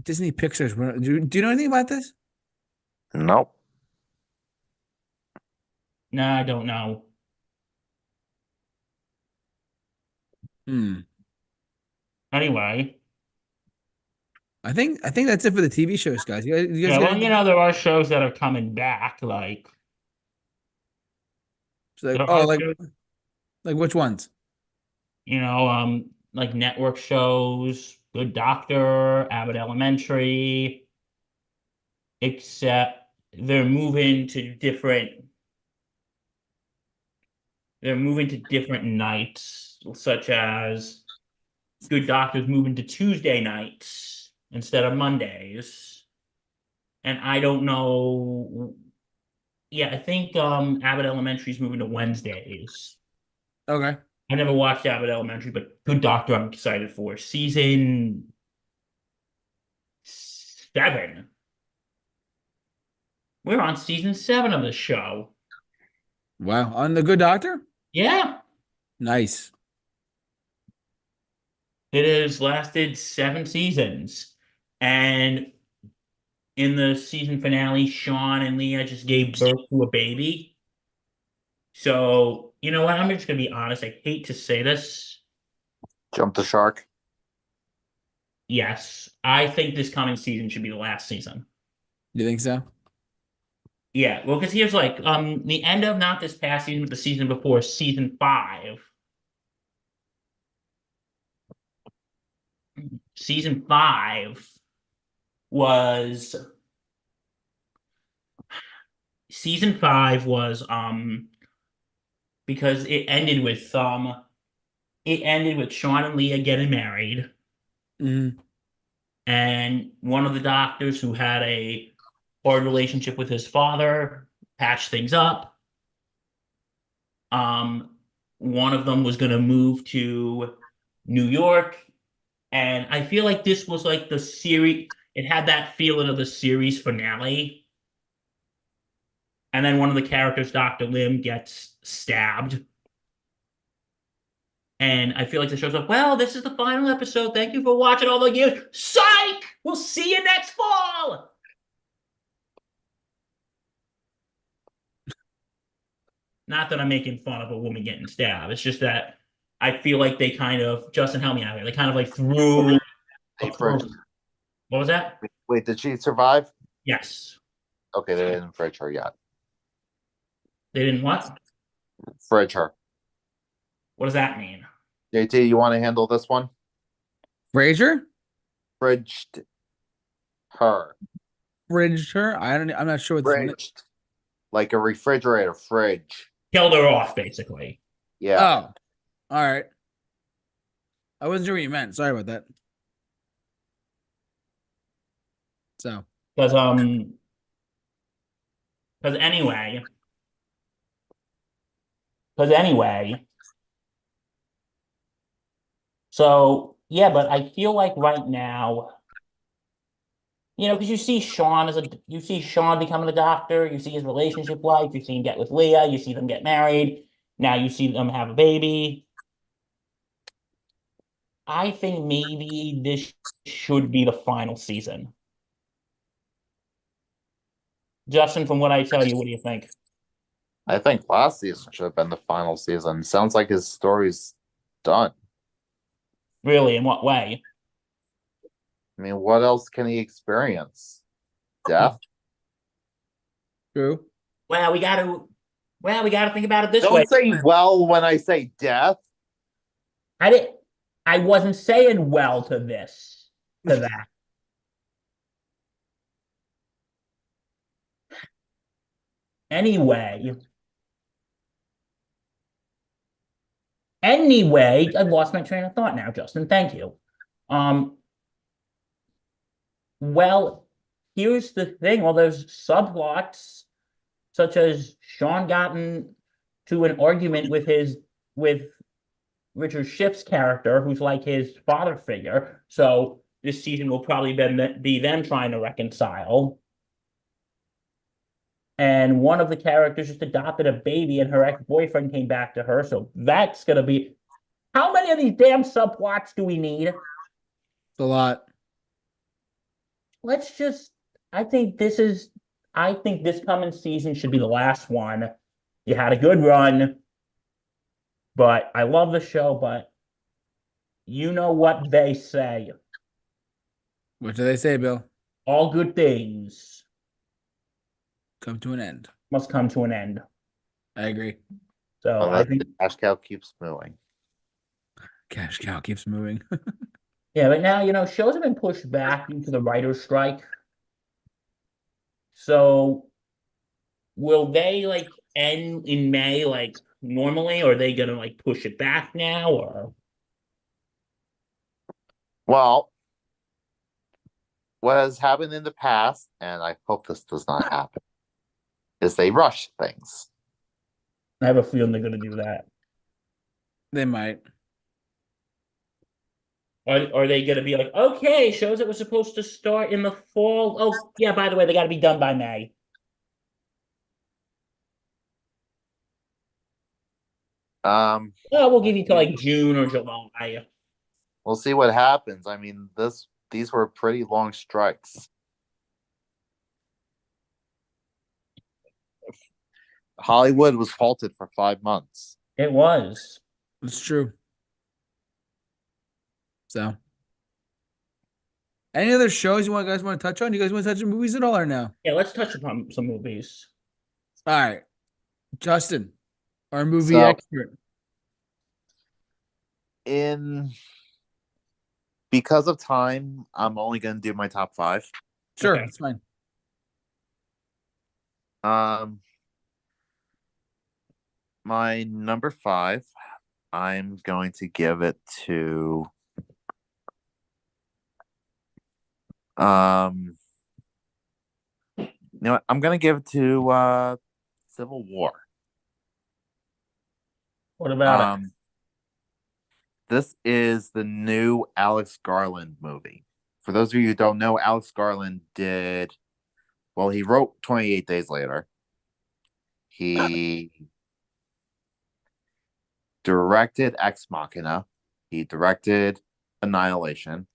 Disney Pixar's. Do you know anything about this? Nope. No, I don't know. Hmm. Anyway, I think that's it for the TV shows, guys. You guys yeah, got well, anything? there are shows that are coming back. Like It's like, there oh, are shows, like which ones? like network shows, Good Doctor, Abbott Elementary, except they're moving to different they're moving to different nights, such as Good Doctor's moving to Tuesday nights instead of Mondays. And I don't know. Yeah, I think Abbott Elementary's moving to Wednesdays. Okay. I never watched Abbott Elementary, but Good Doctor I'm excited for. Season 7. We're on season 7 of the show. Wow. On The Good Doctor? Yeah. Nice. It has lasted 7 seasons. And in the season finale, Sean and Leah just gave birth to a baby. So, you know what? I'm just gonna be honest. I hate to say this. Jump the shark. Yes, I think this coming season should be the last season. You think so? Yeah, well, because here's like the end of not this past season, but the season before, season 5. Season 5 was season 5 was because it ended with it ended with Sean and Leah getting married, Mhm. and one of the doctors who had a hard relationship with his father patched things up. Um, one of them was going to move to New York, and I feel like this was like the series. It had that feeling of the series finale. And then one of the characters, Dr. Lim, gets stabbed. And I feel like the show's like, well, this is the final episode. Thank you for watching all the years. Psych! We'll see you next fall. Not that I'm making fun of a woman getting stabbed. It's just that I feel like they kind of, Justin, help me out here. They kind of like threw a Hey, curve. What was that? wait, did she survive? Yes. Okay, they didn't fridge her yet. They didn't what? Fridge her. What does that mean? JT, you want to handle this one? Frazier Fridged her. bridged her. I'm not sure what this one is. Fridged. Like a refrigerator fridge. Killed her off, basically. Yeah. Oh, all right. I wasn't sure what you meant. Sorry about that. So, Because because anyway, because anyway, so yeah, but I feel like right now, because you see Sean becoming a doctor, you see his relationship life, you see him get with Leah, you see them get married, now you see them have a baby. I think maybe this should be the final season. Justin, from what I tell you, what do you think? I think last season should have been the final season. Sounds like his story's done. Really, in what way? I mean, what else can he experience? Death? true. Well, we gotta think about it this way. Don't say well when I say death. I did I wasn't saying well to that. Anyway, I lost my train of thought now, Justin. Thank you. Um, well, here's the thing. Well, there's subplots such as Sean gotten to an argument with Richard Schiff's character, who's like his father figure. So this season will probably be them trying to reconcile. And one of the characters just adopted a baby, and her ex-boyfriend came back to her. So that's gonna be how many of these damn subplots do we need? It's a lot. Let's just. I think this is. I think this coming season should be the last one. You had a good run, but I love the show. But you know what they say: What do they say, Bill? all good things Come to an end. must come to an end. I agree. So I Unless think, the cash cow keeps moving. Cash cow keeps moving. yeah. But now shows have been pushed back due to the writer's strike. So will they like end in May like normally, or are they gonna like push it back now? Or Well, what has happened in the past, and I hope this does not happen, is they rush things. I have a feeling they're gonna do that. They might. Are they gonna be like, okay, shows that were supposed to start in the fall? Oh yeah, by the way, they got to be done by May. Oh, we'll give you till like June or July. We'll see what happens. I mean, these were pretty long strikes. Hollywood was halted for 5 months. It was. It's true. So, any other shows you guys want to touch on? You guys want to touch on movies at all or no? Yeah, let's touch upon some movies. All right. Justin, our movie So- expert. Because of time, I'm only going to do my top 5. Sure, Okay. it's fine. My number 5 I'm going to give it to you know what? I'm gonna give it to Civil War. What about it? This is the new Alex Garland movie. For those of you who don't know, Alex Garland did well, he wrote 28 Days Later. He directed Ex Machina. He directed Annihilation.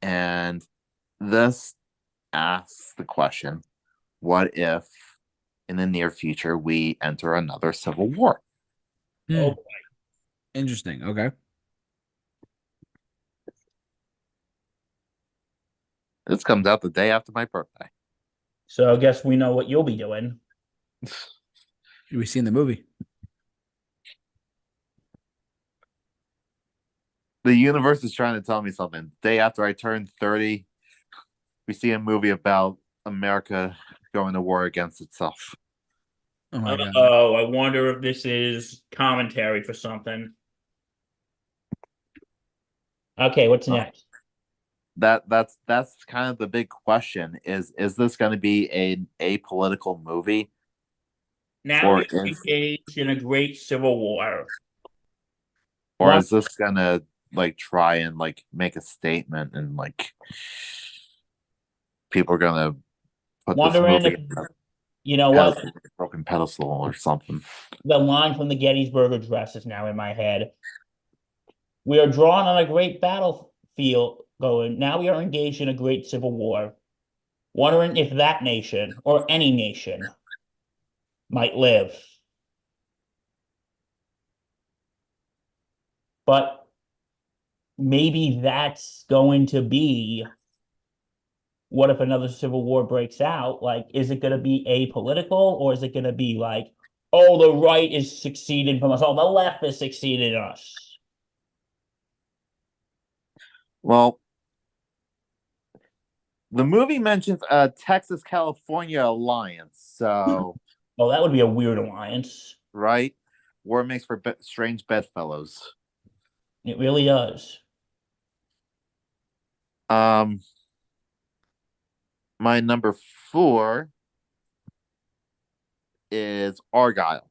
And this asks the question, what if in the near future we enter another civil war? Oh, Interesting. Okay. This comes out the day after my birthday. so I guess we know what you'll be doing. We seen the movie. The universe is trying to tell me something. The day after I turn 30, we see a movie about America going to war against itself. Oh my god. Oh, I wonder if this is commentary for something. Okay, what's next? That's kind of the big question. Is this going to be a apolitical movie? Now Or we're is engaged in a great civil war. or One is this gonna like try and like make a statement and like people are gonna put this wondering movie if you know as what a broken pedestal or something? the line from the Gettysburg Address is now in my head. We are drawn on a great battlefield going. Now we are engaged in a great civil war. Wondering if that nation or any nation might live. But maybe that's going to be what if another civil war breaks out? Like, is it going to be apolitical or is it going to be like, oh, the right is succeeding from us, oh, the left is succeeding us? Well, the movie mentions a Texas California alliance, so Oh, that would be a weird alliance. right, war makes for strange bedfellows. It really does. Um, my number 4 is Argyle,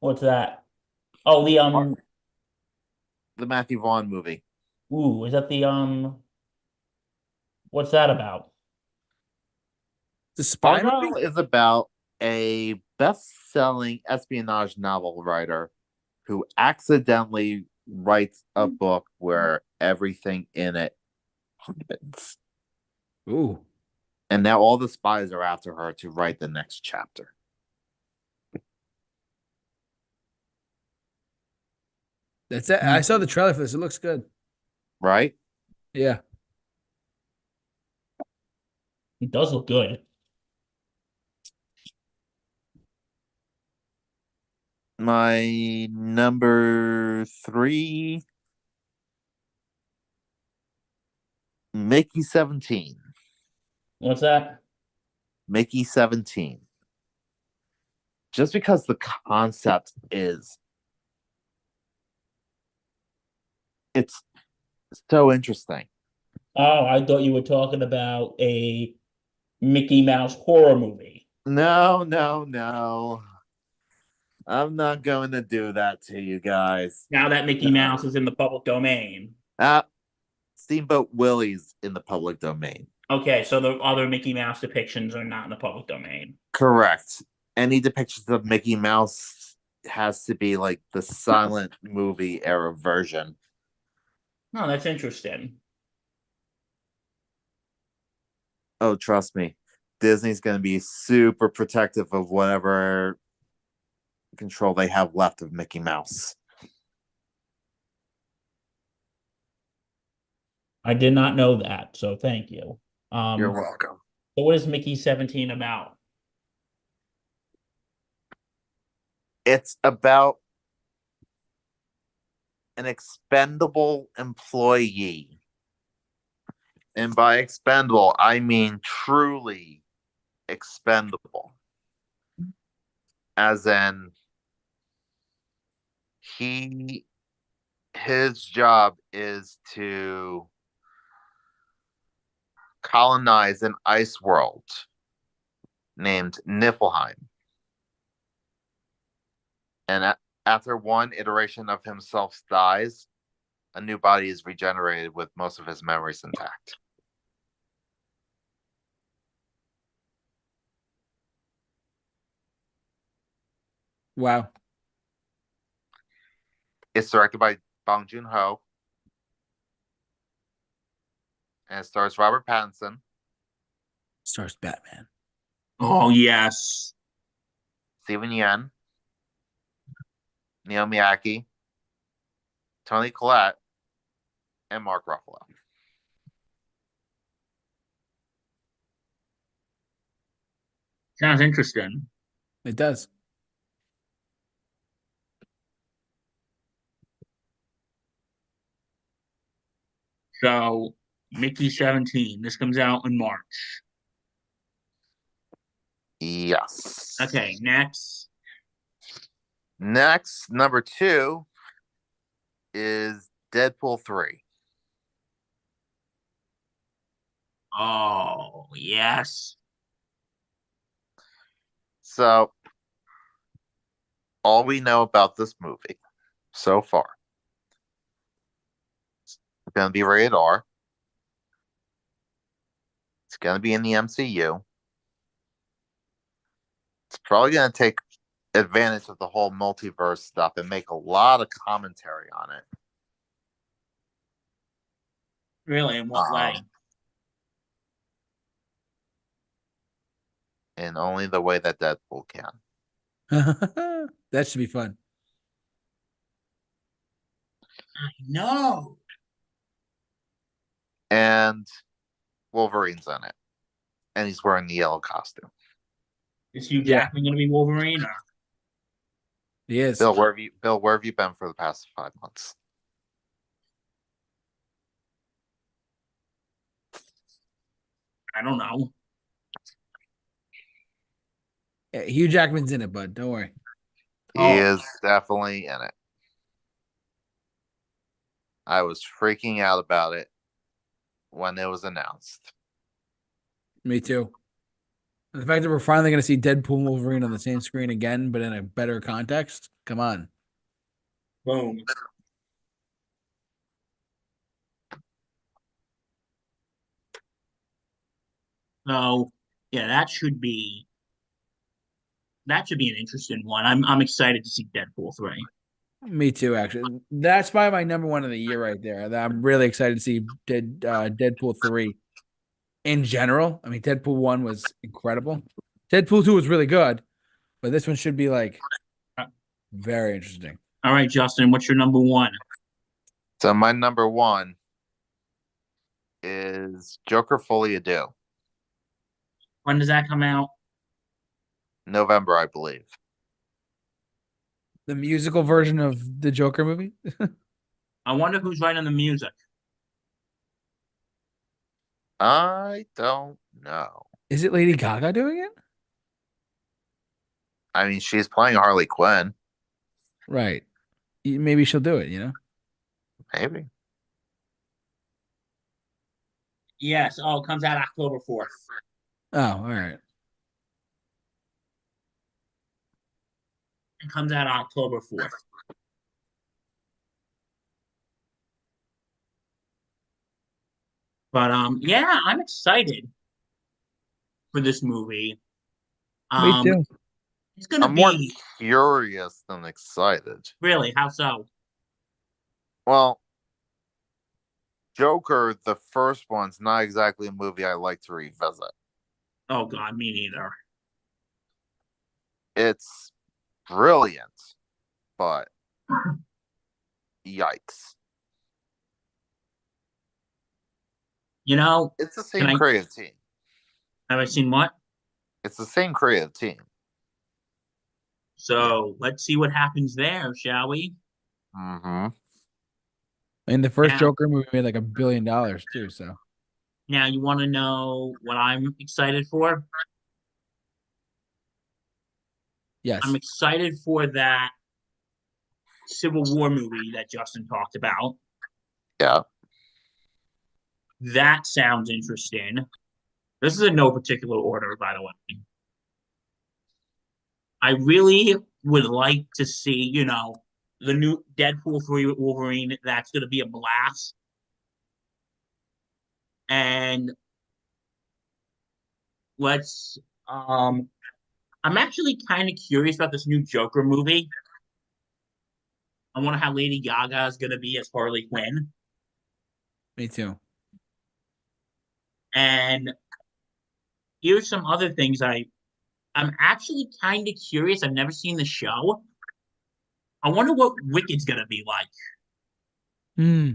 What's that? Oh, the the Matthew Vaughn movie. ooh, is that the what's that about? The spy Argyle movie? is about a best-selling espionage novel writer who accidentally writes a book where everything in it happens. Ooh. And now all the spies are after her to write the next chapter. That's it. I saw the trailer for this. It looks good. Right? Yeah. It does look good. My number 3, Mickey 17. What's that? Mickey 17. Just because the concept is it's so interesting. Oh, I thought you were talking about a Mickey Mouse horror movie. No, no, no. I'm not going to do that to you guys. Now that Mickey Mouse is in the public domain. Ah, Steamboat Willie's in the public domain. Okay, so the other Mickey Mouse depictions are not in the public domain. Correct. Any depictions of Mickey Mouse has to be like the silent movie era version. Oh, that's interesting. Oh, trust me. Disney's going to be super protective of whatever control they have left of Mickey Mouse. I did not know that, so thank you. You're welcome. So what is Mickey 17 about? It's about an expendable employee. And by expendable, I mean truly expendable. As in, his job is to colonize an ice world named Niflheim. And after one iteration of himself dies, a new body is regenerated with most of his memories intact. Wow. It's directed by Bong Joon-ho, and it stars Robert Pattinson, Stars Batman. Oh yes. Steven Yeun, Naomi Aki, Tony Collette, and Mark Ruffalo. Sounds interesting. It does. So Mickey 17. This comes out in March. Yes. Okay, next. Next, number 2 is Deadpool 3. Oh, yes. So, all we know about this movie so far, it's going to be rated R. It's going to be in the MCU. It's probably going to take advantage of the whole multiverse stuff and make a lot of commentary on it. Really, in what way? In only the way that Deadpool can. That should be fun. No. And Wolverine's in it. And he's wearing the yellow costume. Is Hugh Yeah. Jackman going to be Wolverine? Or? He is. Bill, where have you been for the past 5 months? I don't know. Yeah, Hugh Jackman's in it, bud. Don't worry. He is definitely in it. I was freaking out about it when it was announced. Me too. The fact that we're finally going to see Deadpool and Wolverine on the same screen again, but in a better context. Come on. Boom. So yeah, that should be an interesting one. I'm excited to see Deadpool 3. Me too, actually. That's probably my number one of the year right there. I'm really excited to see Deadpool 3 in general. I mean, Deadpool 1 was incredible. Deadpool 2 was really good, but this one should be like very interesting. All right, Justin, what's your number one? So my number 1 is Joker Folie à Deux. When does that come out? November, I believe. The musical version of the Joker movie? I wonder who's writing the music. I don't know. Is it Lady Gaga doing it? I mean, she's playing Harley Quinn. Right. Maybe she'll do it, you know? Maybe. Yes. Oh, it comes out October 4th. Oh, all right. It comes out October 4th. But yeah, I'm excited for this movie. Me too. It's gonna I'm more be curious than excited. really how so? Well, Joker, the first one's not exactly a movie I like to revisit. Oh God, me neither. It's brilliant, but yikes. You know, It's the can same I creative team. have I seen what? It's the same creative team. So let's see what happens there, shall we? Mm-hmm. And the first Now, Joker movie made like $1 billion too, so. now you want to know what I'm excited for? Yes. I'm excited for that Civil War movie that Justin talked about. Yeah. That sounds interesting. This is in no particular order, by the way. I really would like to see, the new Deadpool 3 with Wolverine. That's going to be a blast. And let's, I'm actually kind of curious about this new Joker movie. I wonder how Lady Gaga is going to be as Harley Quinn. Me too. And here's some other things I'm actually kind of curious. I've never seen the show. I wonder what Wicked's gonna be like. Hmm.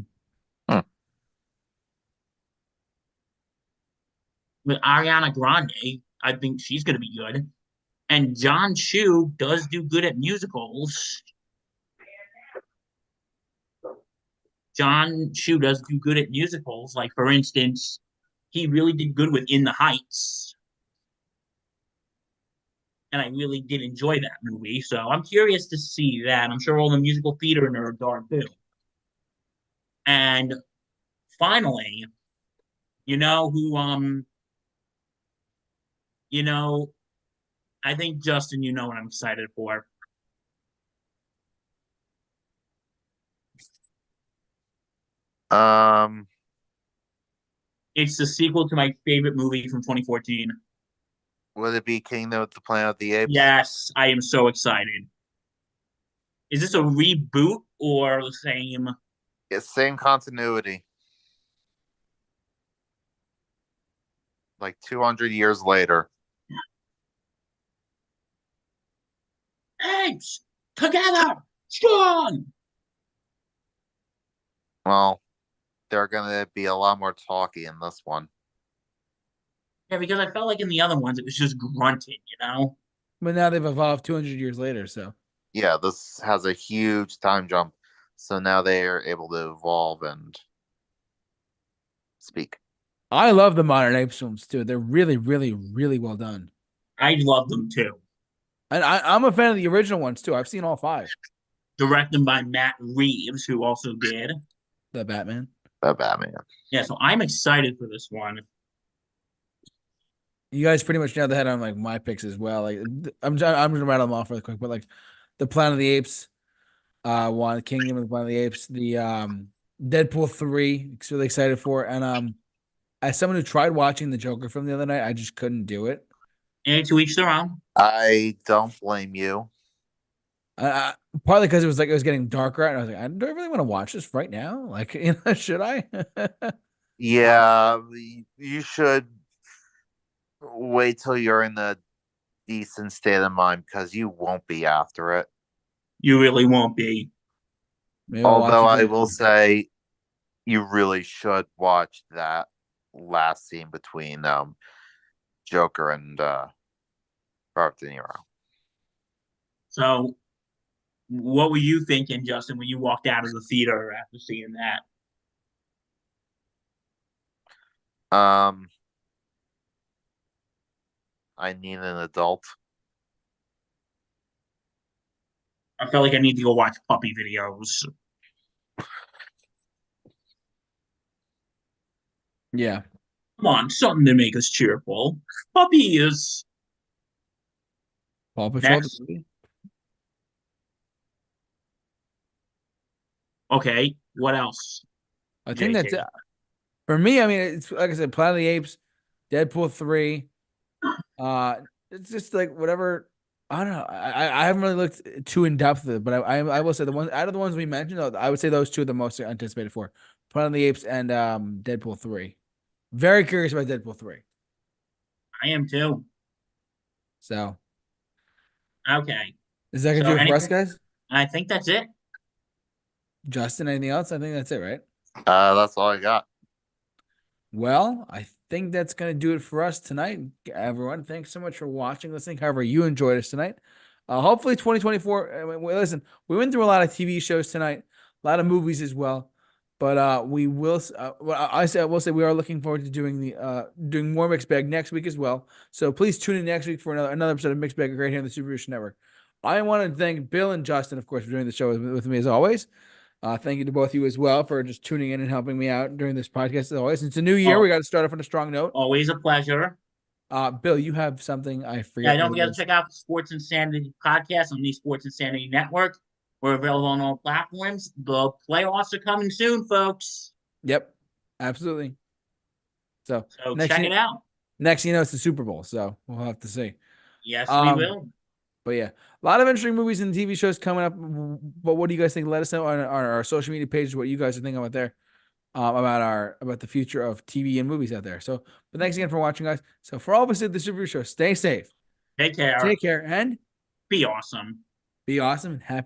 With Ariana Grande, I think she's gonna be good. And John Chu does do good at musicals. John Chu does do good at musicals. Like, for instance, he really did good with In the Heights. And I really did enjoy that movie. So I'm curious to see that. I'm sure all the musical theater nerds are too. And finally, you know who you know, I think Justin, you know what I'm excited for. Um, It's the sequel to my favorite movie from 2014. would it be Kingdom of the Planet of the Apes? Yes, I am so excited. Is this a reboot or the same? It's same continuity. Like 200 years later. Apes together, strong. Well, they're gonna be a lot more talky in this one. Yeah, because I felt like in the other ones it was just grunting. But now they've evolved 200 years later, so Yeah, this has a huge time jump. So now they are able to evolve and speak. I love the modern apes films too. They're really, really, really well done. I love them too. And I'm a fan of the original ones too. I've seen all 5. Directed by Matt Reeves, who also did. The Batman. Batman. Yeah, so I'm excited for this one. You guys pretty much nailed the head on like my picks as well. Like I'm gonna rattle them off really quick, but like the Planet of the Apes, one Kingdom of the Planet of the Apes, the Deadpool 3, really excited for, and as someone who tried watching the Joker film the other night, I just couldn't do it. And to each their own. I don't blame you. Partly because it was getting darker, and I was like, do I really want to watch this right now? Like, should I? Yeah, you should wait till you're in a decent state of mind because you won't be after it. You really won't be. Maybe I'll watch Although it I will say you really should watch that last scene between Joker and Robert De Niro. So, what were you thinking, Justin, when you walked out of the theater after seeing that? Um, I need an adult. I felt like I need to go watch puppy videos. Yeah. Come on, something to make us cheerful. Puppies. Paw Patrol. Next. Okay, what else? I think that's JK? it. For me, I mean, it's like I said, Planet of the Apes, Deadpool 3. It's just like whatever. I don't know. I haven't really looked too in depth with it, but I will say the ones out of the ones we mentioned, I would say those two are the most anticipated for Planet of the Apes and Deadpool 3. Very curious about Deadpool 3. I am too. So Okay. is that gonna So do it for us, anything? guys? I think that's it. Justin, anything else? I think that's it, right? That's all I got. Well, I think that's going to do it for us tonight. Everyone, thanks so much for watching, listening. However, you enjoyed us tonight. Hopefully, 2024. Listen, we went through a lot of TV shows tonight, a lot of movies as well. But we will. I will say we are looking forward to doing more Mixed Bag next week as well. So please tune in next week for another episode of Mixed Bag right here on the Super Review Show Network. I want to thank Bill and Justin, of course, for doing the show with me as always. Thank you to both of you as well for just tuning in and helping me out during this podcast as always. It's a new year. Oh. We got to start off on a strong note. Always a pleasure. Bill, you have something I forget. Yeah, don't what it forget to is. check out the Sports Insanity podcast on the Sports Insanity Network. We're available on all platforms. The playoffs are coming soon, folks. Yep, absolutely. So Check it out. Next, you know, it's the Super Bowl, so we'll have to see. Yes, we will. But yeah, a lot of interesting movies and TV shows coming up. But what do you guys think? Let us know on our social media pages what you guys are thinking about there, about the future of TV and movies out there. So, but thanks again for watching, guys. So for all of us at the Super Review Show, stay safe, Take care. take care, and Be awesome. be awesome and happy.